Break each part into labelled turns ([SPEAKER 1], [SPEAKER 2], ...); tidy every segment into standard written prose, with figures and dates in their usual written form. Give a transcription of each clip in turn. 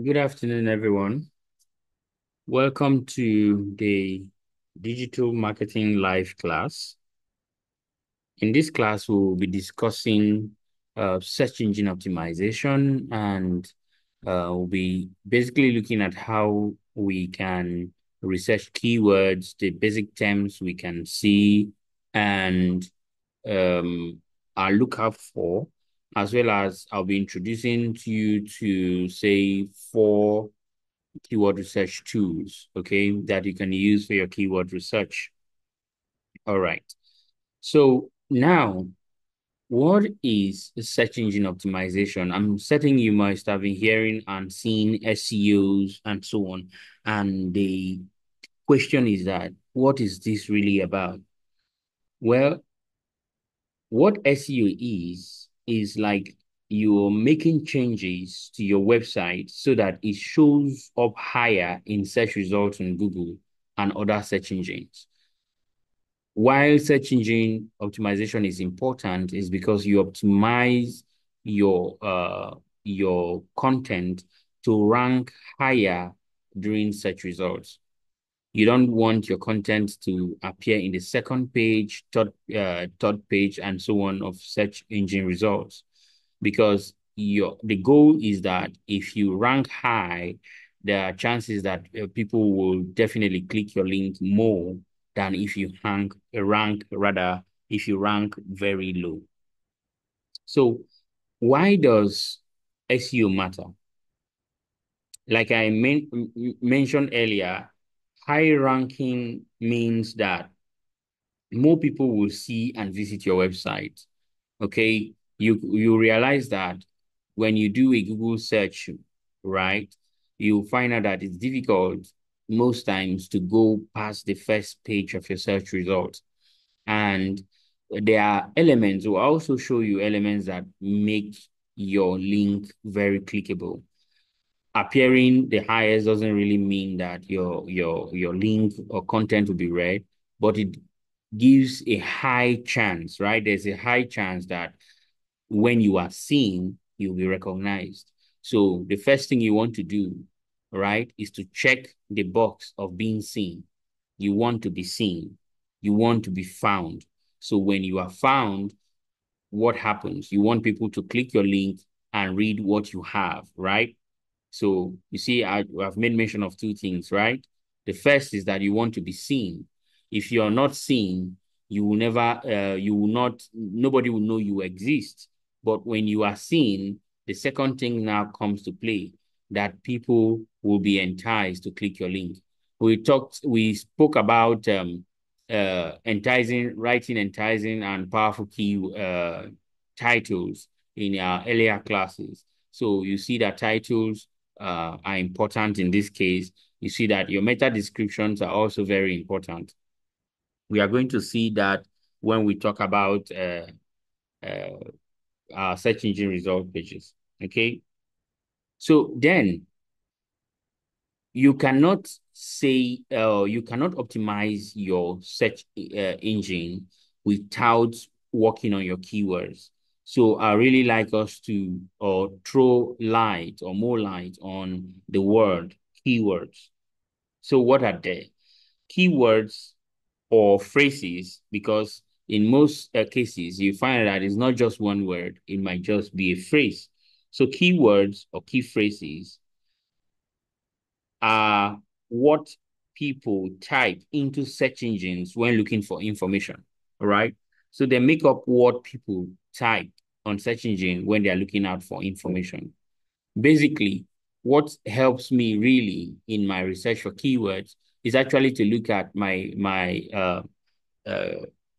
[SPEAKER 1] Good afternoon, everyone. Welcome to the Digital Marketing Live class. In this class, we'll be discussing search engine optimization, and we'll be basically looking at how we can research keywords, the basic terms we can see, and um, I'll look out for, as well as I'll be introducing to you to say four keyword research tools, okay, that you can use for your keyword research. All right. So now, what is search engine optimization? I'm certain you must have been hearing and seeing SEOs and so on. And the question is that, what is this really about? Well, what SEO is like you're making changes to your website so that it shows up higher in search results on Google and other search engines. While search engine optimization is important, is because you optimize your content to rank higher during search results. You don't want your content to appear in the second page, third page, and so on of search engine results, because the goal is that if you rank high, there are chances that people will definitely click your link more than if you rank rather if you rank very low. So why does SEO matter? Like I mentioned earlier, high ranking means that more people will see and visit your website. Okay, you realize that when you do a Google search, right, you find out that it's difficult most times to go past the first page of your search results. And there are elements, will also show you elements that make your link very clickable. Appearing the highest doesn't really mean that your link or content will be read, but it gives a high chance, right? There's a high chance that when you are seen, you'll be recognized. So the first thing you want to do, right, is to check the box of being seen. You want to be seen. You want to be found. So when you are found, what happens? You want people to click your link and read what you have, right? So you see, I've made mention of two things, right? The first is that you want to be seen. If you're not seen, you will never, you will not, nobody will know you exist. But when you are seen, the second thing now comes to play, that people will be enticed to click your link. We spoke about writing enticing and powerful key titles in our earlier classes. So you see that titles are important in this case. You see that your meta descriptions are also very important. We are going to see that when we talk about uh, our search engine result pages. Okay. So then you cannot you cannot optimize your search engine without working on your keywords. So I really like us to throw light or more light on the word keywords. So what are they? Keywords or phrases, because in most cases, you find that it's not just one word, it might just be a phrase. So keywords or key phrases are what people type into search engines when looking for information, all right? So they make up what people type on search engine when they are looking out for information. Basically, what helps me really in my research for keywords is actually to look at my uh,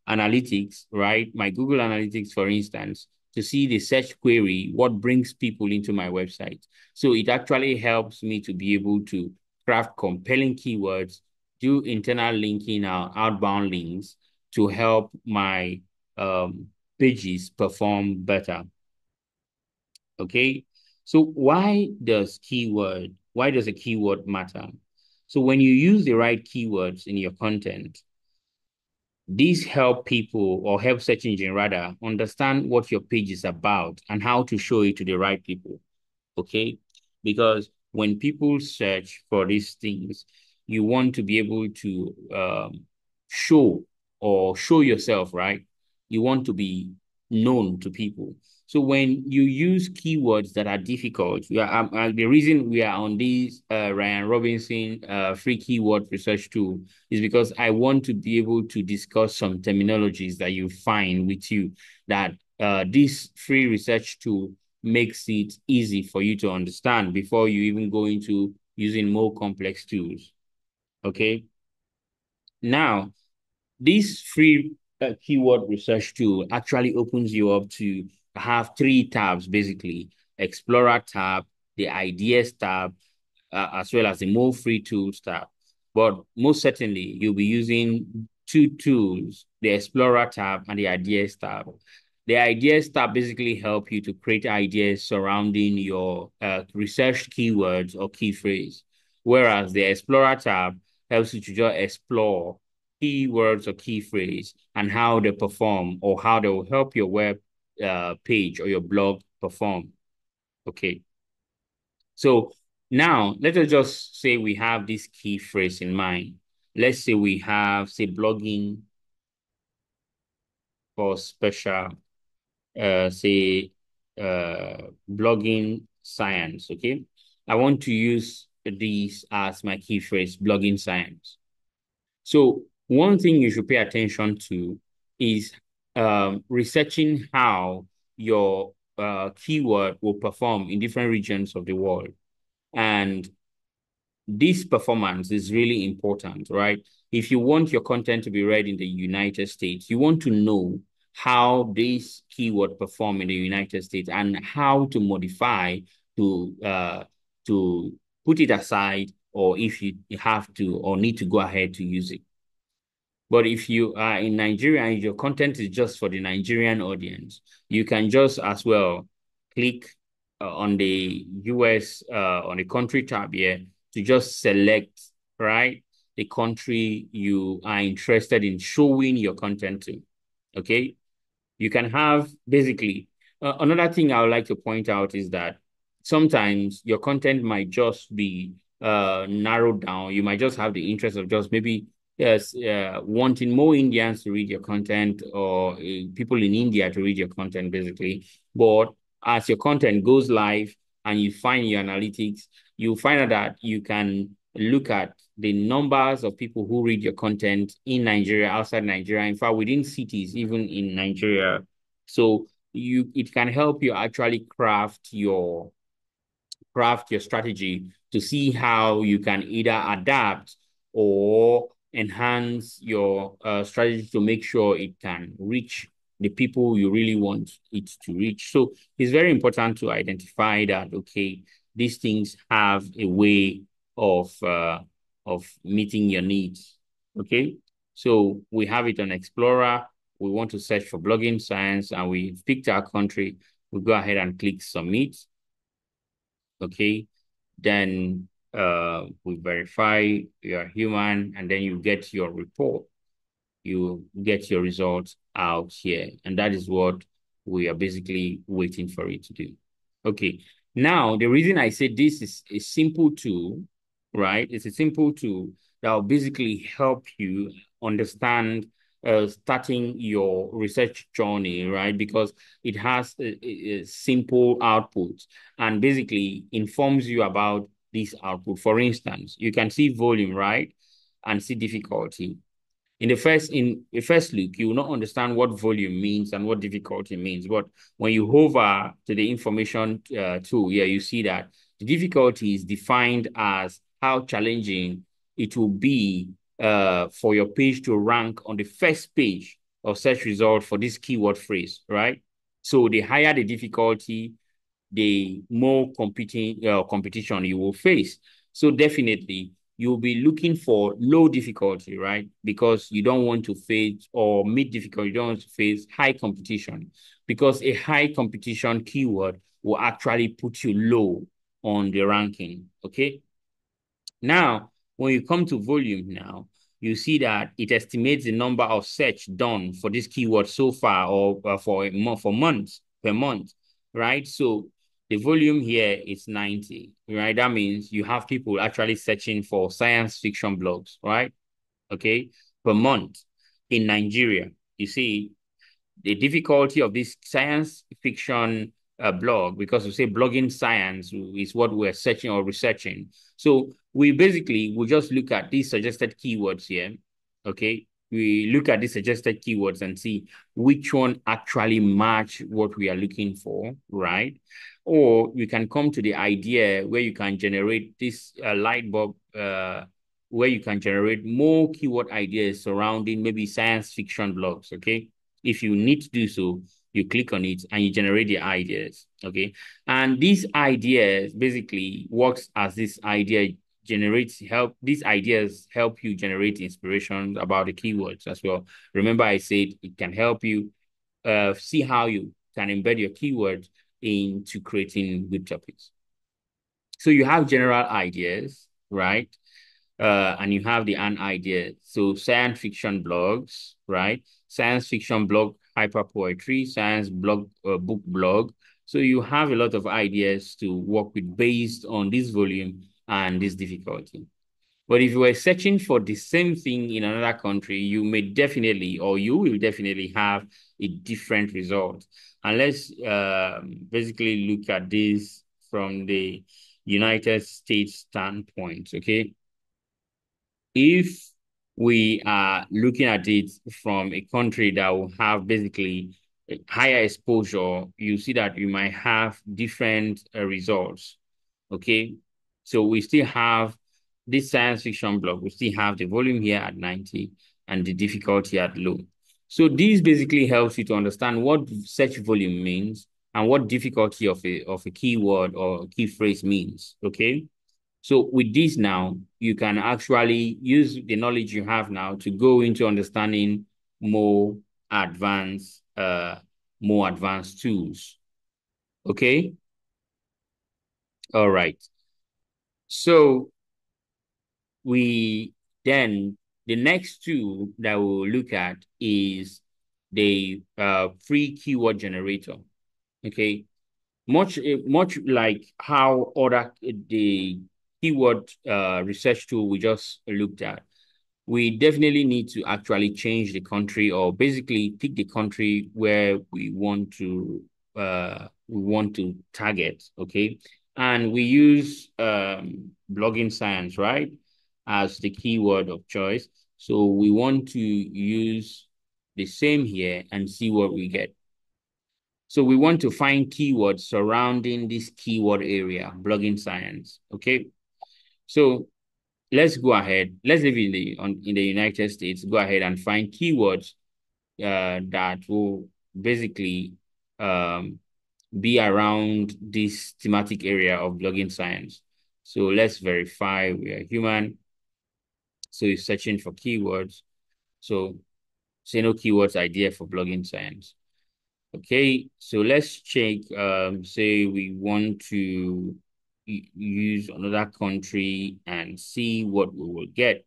[SPEAKER 1] analytics, right? My Google Analytics, for instance, to see the search query, what brings people into my website. So it actually helps me to be able to craft compelling keywords, do internal linking or outbound links to help my pages perform better. Okay. So why does a keyword matter? So when you use the right keywords in your content, these help people, or help search engine rather, understand what your page is about and how to show it to the right people. Okay. Because when people search for these things, you want to be able to show or show yourself, right? You want to be known to people. So when you use keywords that are difficult, the reason we are on this Ryan Robinson free keyword research tool is because I want to be able to discuss some terminologies that you find with you that this free research tool makes it easy for you to understand before you even go into using more complex tools. Okay. Now, this free keyword research tool actually opens you up to have three tabs, basically: Explorer tab, the Ideas tab, as well as the More Free Tools tab. But most certainly, you'll be using two tools, the Explorer tab and the Ideas tab. The Ideas tab basically help you to create ideas surrounding your research keywords or key phrase, whereas the Explorer tab helps you to just explore keywords or key phrase and how they perform or how they will help your web page or your blog perform. Okay. So now let us just say we have this key phrase in mind. Let's say we have, say, blogging for special, say, blogging science. Okay. I want to use these as my key phrase, blogging science. So one thing you should pay attention to is researching how your keyword will perform in different regions of the world. And this performance is really important, right? If you want your content to be read in the United States, you want to know how this keyword perform in the United States and how to modify to put it aside, or if you have to or need to go ahead to use it. But if you are in Nigeria and your content is just for the Nigerian audience, you can just as well click on the US, on the country tab here to just select, right, the country you are interested in showing your content to. Okay. You can have basically another thing I would like to point out is that sometimes your content might just be narrowed down. You might just have the interest of just maybe yes, wanting more Indians to read your content or people in India to read your content, basically. But as your content goes live and you find your analytics, you find out that you can look at the numbers of people who read your content in Nigeria, outside Nigeria, in fact, within cities, even in Nigeria. So it can help you actually craft your strategy to see how you can either adapt or enhance your strategy to make sure it can reach the people you really want it to reach. So it's very important to identify that, okay, these things have a way of meeting your needs. Okay. So we have it on Explorer. We want to search for blogging science and we picked our country. We go ahead and click submit. Okay. Then we verify you're human and then you get your report. You get your results out here. And that is what we are basically waiting for it to do. Okay. Now, the reason I say this is a simple tool, right? It's a simple tool that will basically help you understand starting your research journey, right? Because it has a simple output and basically informs you about this output. For instance, you can see volume, right? And see difficulty. In the first look, you will not understand what volume means and what difficulty means. But when you hover to the information tool, yeah, you see that the difficulty is defined as how challenging it will be for your page to rank on the first page of search result for this keyword phrase, right? So the higher the difficulty, the more competition you will face. So definitely you'll be looking for low difficulty, right? Because you don't want to face or mid difficulty, you don't want to face high competition because a high competition keyword will actually put you low on the ranking, okay? Now, when you come to volume now, you see that it estimates the number of search done for this keyword so far or for a month, for months per month, right? So The volume here is 90, right? That means you have people actually searching for science fiction blogs, right? Okay, per month in Nigeria. You see, the difficulty of this science fiction blog, because we say blogging science is what we're searching or researching. So we basically will just look at these suggested keywords here. Okay. We look at these suggested keywords and see which one actually match what we are looking for, right? Or we can come to the idea where you can generate this light bulb, where you can generate more keyword ideas surrounding maybe science fiction blogs, okay? If you need to do so, you click on it and you generate the ideas. Okay. And these ideas basically works as this idea generates help. These ideas help you generate inspiration about the keywords as well. Remember, I said it can help you see how you can embed your keywords into creating good topics. So you have general ideas, right? And you have the an idea. So science fiction blogs, right? Science fiction blog, hyper poetry, science blog, book blog. So you have a lot of ideas to work with based on this volume and this difficulty. But if you were searching for the same thing in another country, you may definitely, or you will definitely have a different result. And let's basically look at this from the United States standpoint, okay? If we are looking at it from a country that will have basically higher exposure, you see that you might have different results. Okay. So we still have this science fiction block. We still have the volume here at 90 and the difficulty at low. So this basically helps you to understand what search volume means and what difficulty of a keyword or key phrase means. Okay. So with this now, you can actually use the knowledge you have now to go into understanding more advanced, more advanced tools. Okay. All right. So we then the next tool that we'll look at is the free keyword generator. Okay. Much like how other the keyword research tool we just looked at, we definitely need to actually change the country or basically pick the country where we want to target, okay? And we use blogging science, right, as the keyword of choice. So we want to use the same here and see what we get. So we want to find keywords surrounding this keyword area, blogging science. Okay. So let's go ahead. Let's live in the United States. Go ahead and find keywords that will basically um, be around this thematic area of blogging science. So let's verify we are human. So you're searching for keywords. So say no keywords idea for blogging science. Okay, so let's check, say we want to use another country and see what we will get.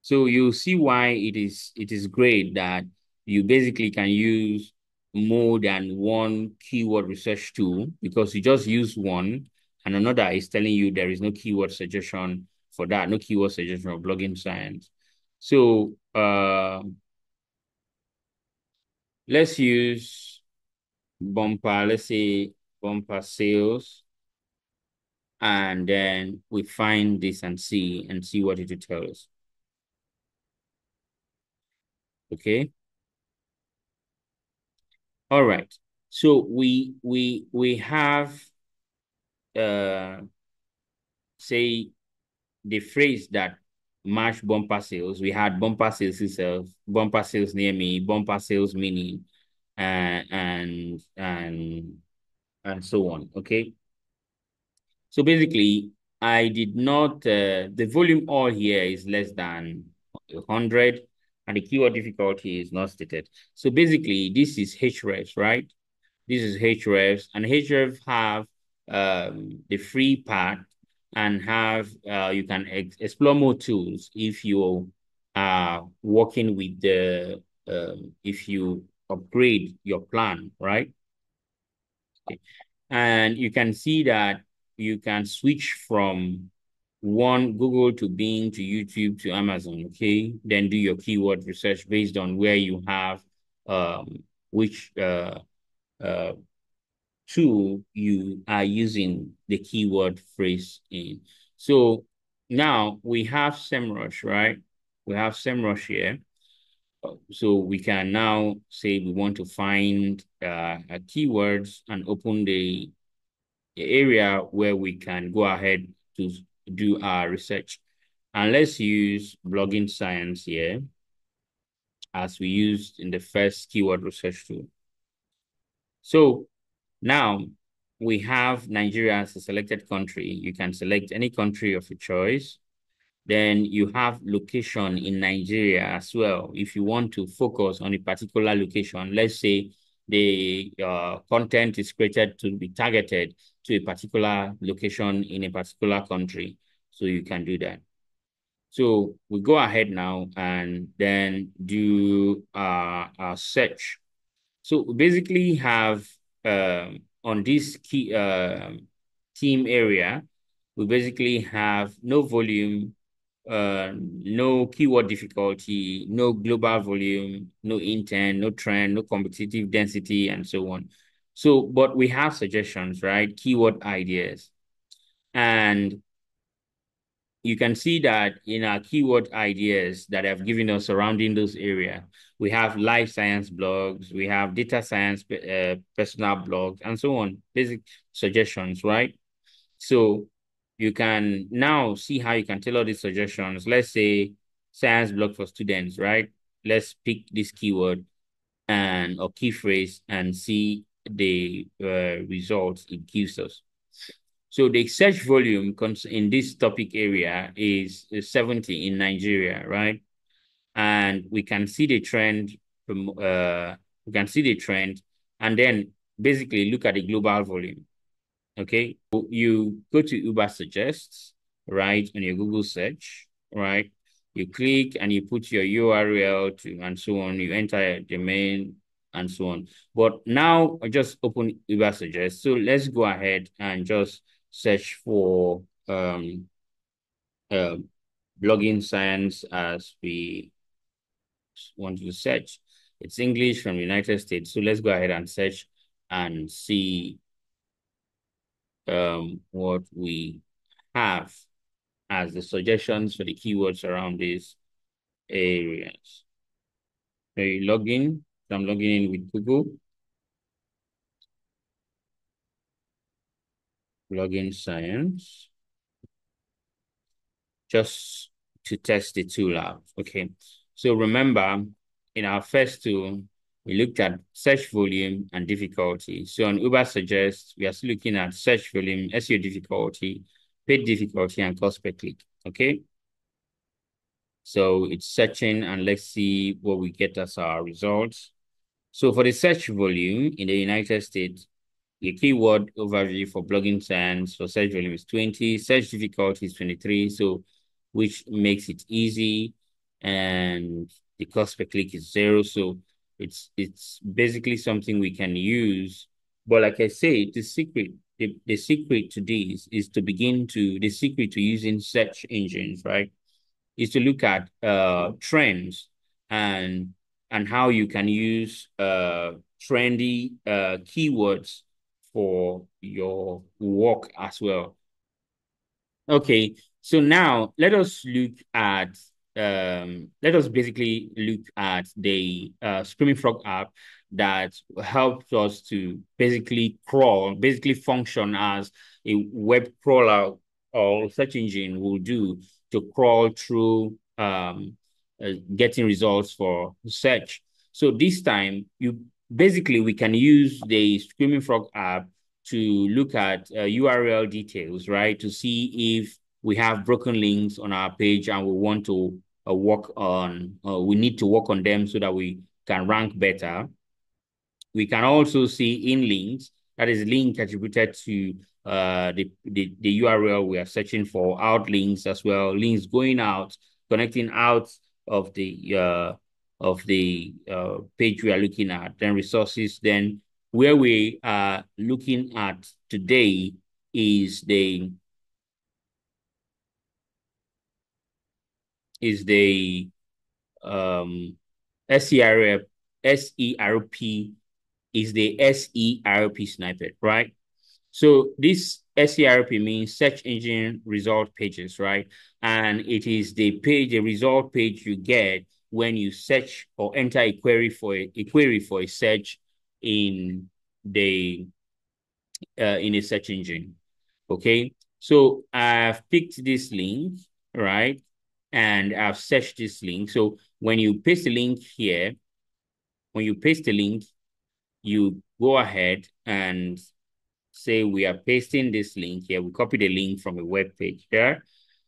[SPEAKER 1] So you'll see why it is great that you basically can use more than one keyword research tool because you just use one and another is telling you there is no keyword suggestion for that, no keyword suggestion of blogging science. So let's use bumper, let's say bumper sales, and then we find this and see what it will tell us. Okay. All right. So we have say the phrase that match bumper sales. We had bumper sales itself, bumper sales near me, bumper sales mini, and so on. Okay. So basically, I did not, the volume all here is less than 100 and the keyword difficulty is not stated. So basically, this is Hrefs, right? This is Hrefs and Hrefs have the free part and have, you can explore more tools if you are working with if you upgrade your plan, right? Okay. And you can see that you can switch from one Google to Bing to YouTube to Amazon. Okay. Then do your keyword research based on where you have which uh tool you are using the keyword phrase in. So now we have SEMrush, right? We have SEMrush here. So we can now say we want to find keywords and open the area where we can go ahead to do our research. And let's use blogging science here as we used in the first keyword research tool. So now we have Nigeria as a selected country. You can select any country of your choice. Then you have location in Nigeria as well. If you want to focus on a particular location, let's say the content is created to be targeted to a particular location in a particular country. So you can do that. So we go ahead now and then do a search. So we basically have on this key team area, we basically have no volume, no keyword difficulty, no global volume, no intent, no trend, no competitive density, and so on. So, but we have suggestions, right? Keyword ideas. And you can see that in our keyword ideas that have given us surrounding those areas, we have life science blogs, we have data science personal blogs, and so on, basic suggestions, right? So you can now see how you can tailor these suggestions. Let's say science blog for students, right? Let's pick this keyword and or key phrase and see the results it gives us. So the search volume in this topic area is 70 in Nigeria, right? And we can see the trend from we can see the trend and then basically look at the global volume. Okay. So you go to Uber Suggests, right, on your Google search, right? You click and you put your URL to and so on. You enter a domain and so on. But now I just open Uber Suggests. So let's go ahead and just search for uh, blogging science as we want to search. It's English from the United States. So let's go ahead and search and see what we have as the suggestions for the keywords around these areas. So you log in. So I'm logging in with Google. Login science. Just to test the tool out. Okay. So remember, in our first tool, we looked at search volume and difficulty. So on Uber Suggest, we are still looking at search volume, SEO difficulty, paid difficulty, and cost per click. Okay. So it's searching and let's see what we get as our results. So for the search volume in the United States, the keyword overview for blogging science for search volume is 20, search difficulty is 23, so which makes it easy, and the cost per click is 0. So it's basically something we can use. But like I say, the secret to this is to begin to the secret to using search engines, right? Is to look at trends and how you can use trendy keywords for your work as well. Okay, so now let us basically look at the Screaming Frog app that helps us to basically function as a web crawler or search engine will do to crawl through getting results for search. So this time we can use the Screaming Frog app to look at URL details, right? To see if we have broken links on our page and we want to we need to work on them so that we can rank better. We can also see in links, that is link attributed to the URL we are searching for, out links as well, links going out, connecting out of the page we are looking at, then resources, then where we are looking at today is the um SERP SERP is the SERP snippet, right? So this SERP means search engine result pages, right? And it is the result page you get when you search or enter a query for a search in the in a search engine. Okay. So I've picked this link, right? And I've searched this link. So when you paste the link here, when you paste the link, you go ahead and say we are pasting this link here. We copy the link from a web page there.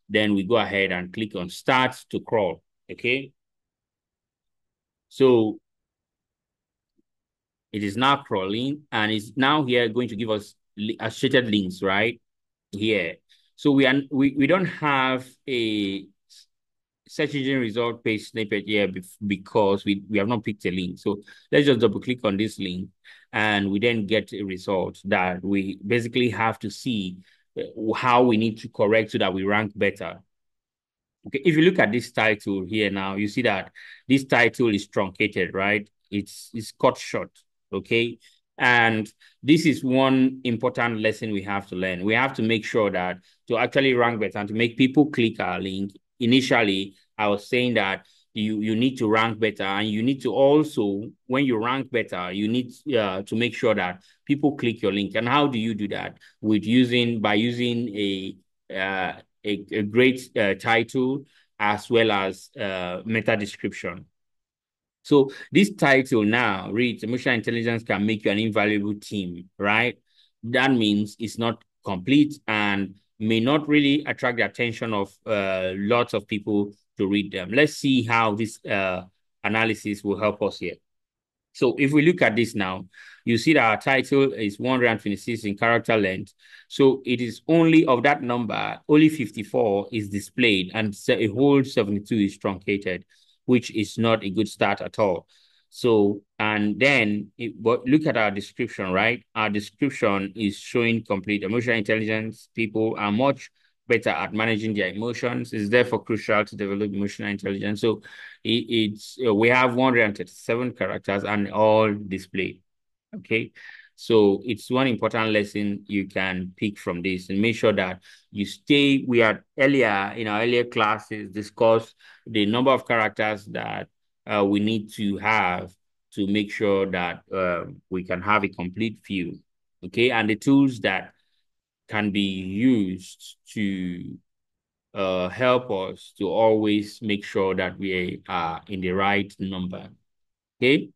[SPEAKER 1] Then we go ahead and click on start to crawl. Okay. So it is now crawling and it's now here going to give us associated links, right? Here. So we don't have a search engine result page snippet here because we have not picked a link. So let's just double click on this link and we then get a result that we basically have to see how we need to correct so that we rank better. Okay, if you look at this title here now, you see that this title is truncated, right? It's cut short, okay? And this is one important lesson we have to learn. We have to make sure that to actually rank better and to make people click our link, initially, I was saying that you need to rank better and you need to also, when you rank better, you need to make sure that people click your link. And how do you do that? By using a great title as well as meta description. So this title now reads emotional intelligence can make you an invaluable team, right? That means it's not complete and may not really attract the attention of lots of people to read them. Let's see how this analysis will help us here. So if we look at this now, you see that our title is 126 in character length. So it is only of that number, only 54 is displayed and a whole 72 is truncated, which is not a good start at all. So, and then, but look at our description, right? Our description is showing complete emotional intelligence. People are much better at managing their emotions. It's therefore crucial to develop emotional intelligence. So it's we have 137 characters and all displayed. Okay. So it's one important lesson you can pick from this and make sure that you stay. We had earlier in our earlier classes discussed the number of characters that we need to have to make sure that we can have a complete view. Okay. And the tools that can be used to help us to always make sure that we are in the right number. Okay.